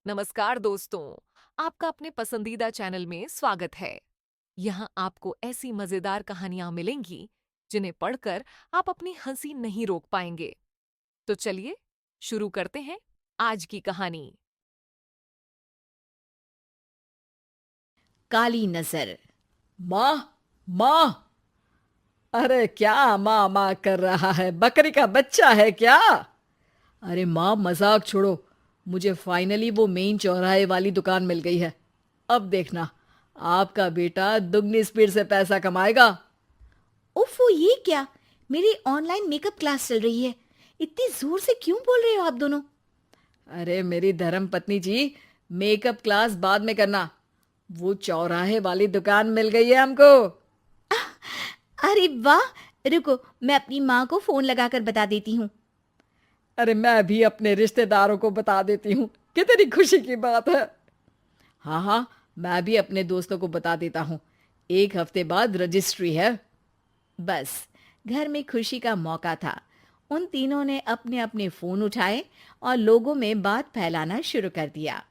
नमस्कार दोस्तों, आपका अपने पसंदीदा चैनल में स्वागत है। यहाँ आपको ऐसी मजेदार कहानियां मिलेंगी जिन्हें पढ़कर आप अपनी हंसी नहीं रोक पाएंगे। तो चलिए शुरू करते हैं आज की कहानी। काली नजर। माँ माँ। अरे क्या माँ माँ कर रहा है? बकरी का बच्चा है क्या? अरे माँ, मजाक छोड़ो। मुझे फाइनली वो मेन चौराहे वाली दुकान मिल गई है। अब देखना, आपका बेटा दुगनी स्पीड से पैसा कमाएगा। उफ़, ये क्या? मेरी ऑनलाइन मेकअप क्लास चल रही है। इतनी जोर से क्यों बोल रहे हो आप दोनों? अरे मेरी धर्म पत्नी जी, मेकअप क्लास बाद में करना। वो चौराहे वाली दुकान मिल गई है हमको। अरे वाह! रुको, मैं अपनी माँ को फोन लगाकर बता देती हूँ। अरे मैं भी अपने रिश्तेदारों को बता देती हूँ। कितनी खुशी की बात है। हाँ हाँ, मैं भी अपने दोस्तों को बता देता हूँ। 1 हफ्ते बाद रजिस्ट्री है। बस, घर में खुशी का मौका था। उन तीनों ने अपने अपने फोन उठाए और लोगों में बात फैलाना शुरू कर दिया।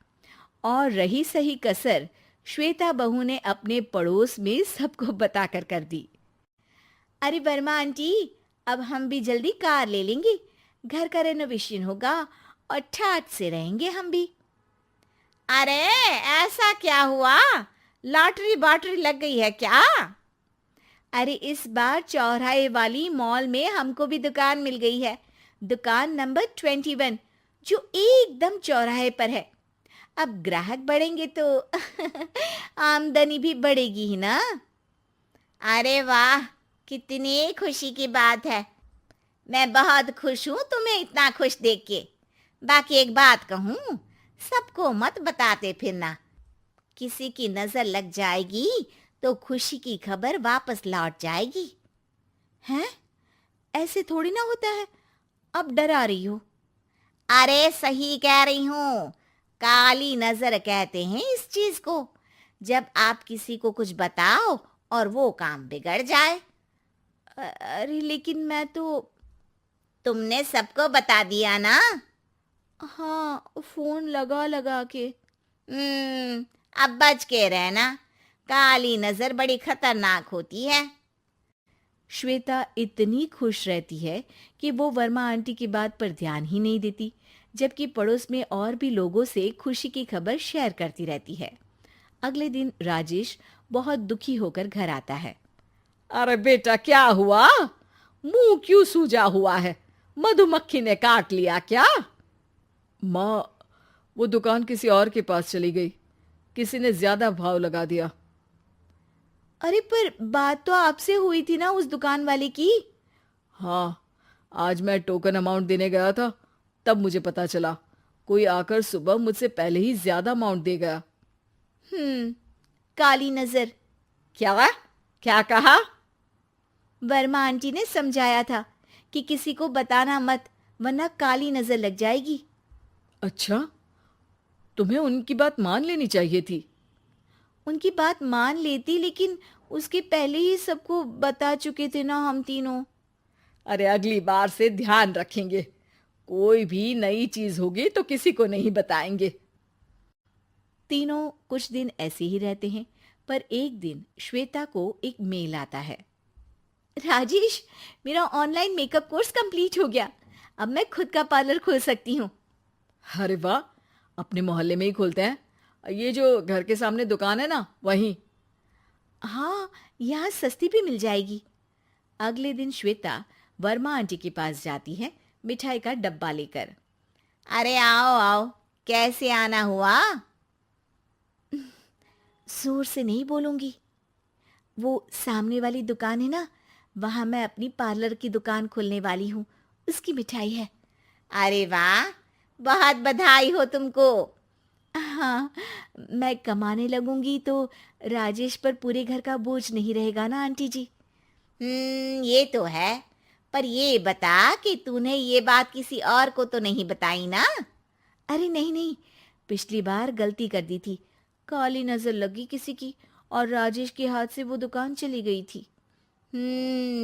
और रही सही कसर, श्वेता बहू ने अपने पड़ोस में सबको बताकर कर दी। अरे वर्मा आंटी, अब हम भी जल्दी कार ले लेंगे। घर का रेनोवेशन होगा और ठाट से रहेंगे हम भी। अरे, ऐसा क्या हुआ? लॉटरी बाटरी लग गई है क्या? अरे, इस बार चौराहे वाली मॉल में हमको भी दुकान मिल गई है। दुकान नंबर 21, जो एकदम चौराहे पर है। अब ग्राहक बढ़ेंगे तो आमदनी भी बढ़ेगी ही ना। अरे वाह, कितनी खुशी की बात है। मैं बहुत खुश हूँ तुम्हें इतना खुश देख के। बाकी एक बात कहूँ, सबको मत बताते फिरना। किसी की नजर लग जाएगी तो खुशी की खबर वापस लौट जाएगी। हैं? ऐसे थोड़ी ना होता है। अब डरा रही हो। अरे सही कह रही हूँ। काली नजर कहते हैं इस चीज को, जब आप किसी को कुछ बताओ और वो काम बिगड़ जाए। अरे लेकिन मैं तो। तुमने सबको बता दिया ना? हाँ, फोन लगा लगा के। अब बच के रहना। काली नजर बड़ी खतरनाक होती है। श्वेता इतनी खुश रहती है कि वो वर्मा आंटी की बात पर ध्यान ही नहीं देती, जबकि पड़ोस में और भी लोगों से खुशी की खबर शेयर करती रहती है। अगले दिन राजेश बहुत दुखी होकर घर आता है। अरे बेटा, क्या हुआ? मुंह क्यों सूजा हुआ है? मधुमक्खी ने काट लिया क्या? माँ, वो दुकान किसी और के पास चली गई। किसी ने ज्यादा भाव लगा दिया। अरे पर बात तो आपसे हुई थी ना उस दुकान वाले की। हाँ, आज मैं टोकन अमाउंट देने गया था, तब मुझे पता चला। कोई आकर सुबह मुझसे पहले ही ज्यादा अमाउंट दे गया। काली नजर। क्या? क्या कहा? वर्मा आंटी ने समझाया था कि किसी को बताना मत, वरना काली नजर लग जाएगी। अच्छा, तुम्हें उनकी बात मान लेनी चाहिए थी। उनकी बात मान लेती, लेकिन उसके पहले ही सबको बता चुके थे ना हम तीनों। अरे अगली बार से ध्यान रखेंगे। कोई भी नई चीज होगी तो किसी को नहीं बताएंगे। तीनों कुछ दिन ऐसे ही रहते हैं, पर एक दिन श्वेता को एक मेल आता है। राजेश, मेरा ऑनलाइन मेकअप कोर्स कंप्लीट हो गया। अब मैं खुद का पार्लर खोल सकती हूँ। अरे वाह, अपने मोहल्ले में ही खोलते हैं। ये जो घर के सामने दुकान है ना, वहीं। हाँ, यहाँ सस्ती भी मिल जाएगी। अगले दिन श्वेता वर्मा आंटी के पास जाती है, मिठाई का डब्बा लेकर। अरे आओ आओ, कैसे आना हुआ? जोर से नहीं बोलूंगी। वो सामने वाली दुकान है ना, वहां मैं अपनी पार्लर की दुकान खोलने वाली हूँ। उसकी मिठाई है। अरे वाह, बहुत बधाई हो तुमको। हाँ, मैं कमाने लगूंगी तो राजेश पर पूरे घर का बोझ नहीं रहेगा ना आंटी जी। ये तो है। पर ये बता कि तूने ये बात किसी और को तो नहीं बताई ना? अरे नहीं नहीं, पिछली बार गलती कर दी थी। काली नजर लगी किसी की और राजेश के हाथ से वो दुकान चली गई थी।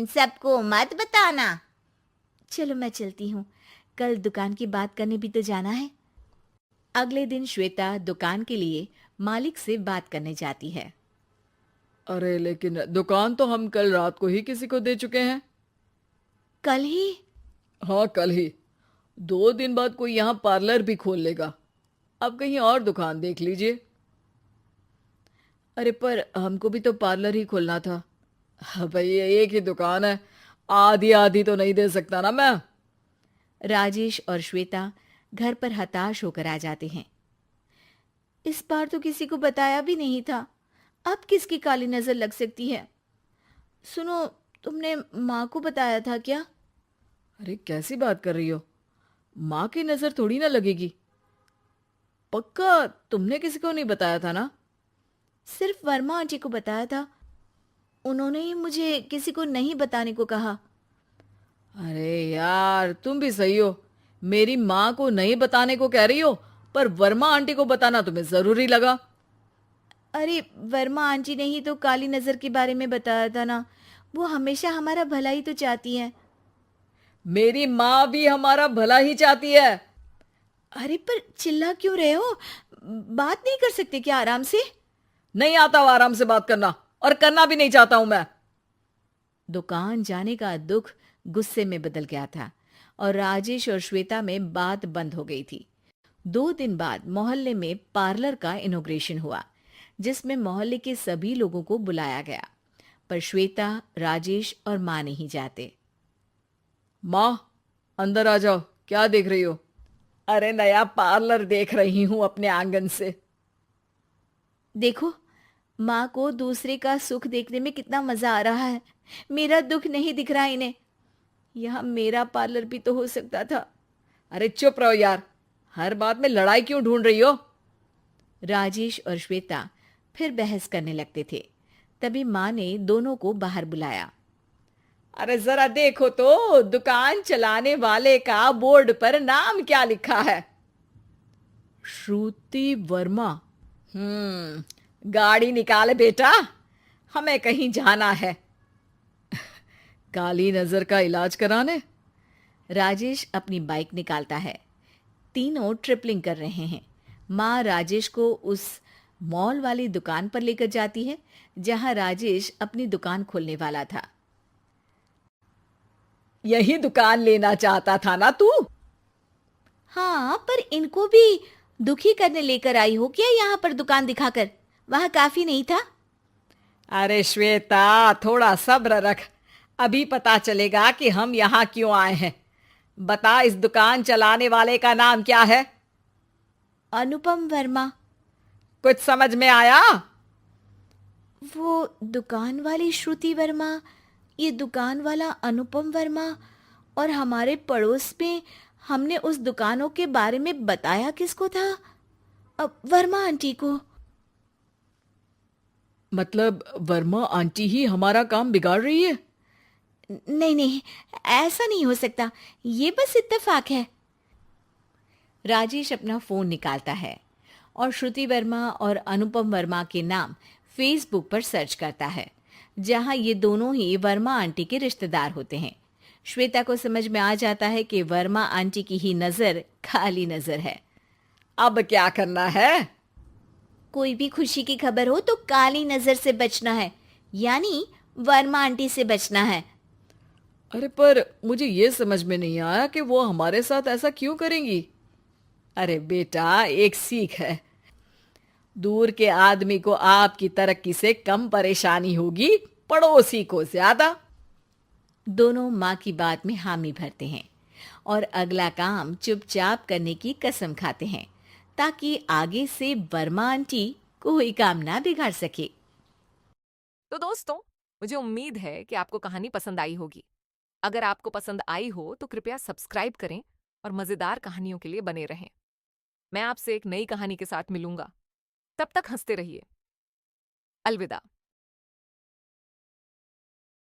सबको मत बताना। चलो मैं चलती हूँ, कल दुकान की बात करने भी तो जाना है। अगले दिन श्वेता दुकान के लिए मालिक से बात करने जाती है। अरे लेकिन दुकान तो हम कल रात को ही किसी को दे चुके हैं। कल ही? हाँ, कल ही। 2 दिन बाद कोई यहाँ पार्लर भी खोल लेगा। अब कहीं और दुकान देख लीजिए। अरे पर हमको भी तो पार्लर ही खोलना था। हाँ भाई, एक ही दुकान है, आधी आधी तो नहीं दे सकता ना मैं। राजेश और श्वेता घर पर हताश होकर आ जाते हैं। इस बार तो किसी को बताया भी नहीं था, अब किसकी काली नजर लग सकती है। सुनो, तुमने माँ को बताया था क्या? अरे कैसी बात कर रही हो? माँ की नजर थोड़ी ना लगेगी। पक्का तुमने किसी को नहीं बताया था ना? सिर्फ वर्मा आंटी को बताया था, उन्होंने ही मुझे किसी को नहीं बताने को कहा। अरे यार, तुम भी सही हो। मेरी माँ को नहीं बताने को कह रही हो, पर वर्मा आंटी को बताना तुम्हें जरूरी लगा। अरे वर्मा आंटी ने ही तो काली नजर के बारे में बताया था ना, वो हमेशा हमारा भला ही तो चाहती हैं। मेरी माँ भी हमारा भला ही चाहती है। अरे पर चिल्ला क्यों रहे हो? बात नहीं कर सकते क्या आराम से? नहीं आता वो आराम से बात करना, और करना भी नहीं चाहता हूं मैं। दुकान जाने का दुख गुस्से में बदल गया था और राजेश और श्वेता में बात बंद हो गई थी। 2 दिन बाद मोहल्ले में पार्लर का इनॉग्रेशन हुआ, जिसमें मोहल्ले के सभी लोगों को बुलाया गया, पर श्वेता, राजेश और माँ नहीं जाते। माँ, अंदर आ जाओ। क्या देख रही हो? अरे नया पार्लर देख रही हूं अपने आंगन से। देखो, माँ को दूसरे का सुख देखने में कितना मजा आ रहा है, मेरा दुख नहीं दिख रहा इन्हें। यहाँ मेरा पार्लर भी तो हो सकता था। अरे चुप रहो यार, हर बात में लड़ाई क्यों ढूंढ रही हो? राजेश और श्वेता फिर बहस करने लगते थे। तभी माँ ने दोनों को बाहर बुलाया। अरे जरा देखो तो, दुकान चलाने वाले का बोर्ड पर नाम क्या लिखा है? श्रुति वर्मा। गाड़ी निकाल बेटा, हमें कहीं जाना है। काली नजर का इलाज कराने? राजेश अपनी बाइक निकालता है। तीनों ट्रिपलिंग कर रहे हैं। माँ राजेश को उस मॉल वाली दुकान पर लेकर जाती है जहां राजेश अपनी दुकान खोलने वाला था। यही दुकान लेना चाहता था ना तू? हाँ, पर इनको भी दुखी करने लेकर आई हो क्या यहाँ पर दुकान दिखाकर? वहां काफी नहीं था? अरे श्वेता, थोड़ा सब्र रख, अभी पता चलेगा कि हम यहाँ क्यों आए हैं। बता, इस दुकान चलाने वाले का नाम क्या है? अनुपम वर्मा। कुछ समझ में आया? वो दुकान वाली श्रुति वर्मा, ये दुकान वाला अनुपम वर्मा, और हमारे पड़ोस में हमने उस दुकानों के बारे में बताया किसको था? अब वर्मा आंटी को। मतलब वर्मा आंटी ही हमारा काम बिगाड़ रही है? नहीं नहीं, ऐसा नहीं हो सकता, ये बस इत्तेफाक है। राजेश अपना फोन निकालता है और श्रुति वर्मा और अनुपम वर्मा के नाम फेसबुक पर सर्च करता है, जहां ये दोनों ही वर्मा आंटी के रिश्तेदार होते हैं। श्वेता को समझ में आ जाता है कि वर्मा आंटी की ही नजर खाली नजर है। अब क्या करना है? कोई भी खुशी की खबर हो तो काली नजर से बचना है, यानी वर्मा आंटी से बचना है। अरे पर मुझे ये समझ में नहीं आया कि वो हमारे साथ ऐसा क्यों करेंगी। अरे बेटा, एक सीख है, दूर के आदमी को आपकी तरक्की से कम परेशानी होगी, पड़ोसी को ज्यादा। दोनों माँ की बात में हामी भरते हैं और अगला काम चुपचाप करने की कसम खाते हैं, ताकि आगे से वर्मा आंटी कोई काम ना बिगाड़ सके। तो दोस्तों, मुझे उम्मीद है कि आपको कहानी पसंद आई होगी। अगर आपको पसंद आई हो तो कृपया सब्सक्राइब करें और मजेदार कहानियों के लिए बने रहें। मैं आपसे एक नई कहानी के साथ मिलूंगा। तब तक हंसते रहिए। अलविदा।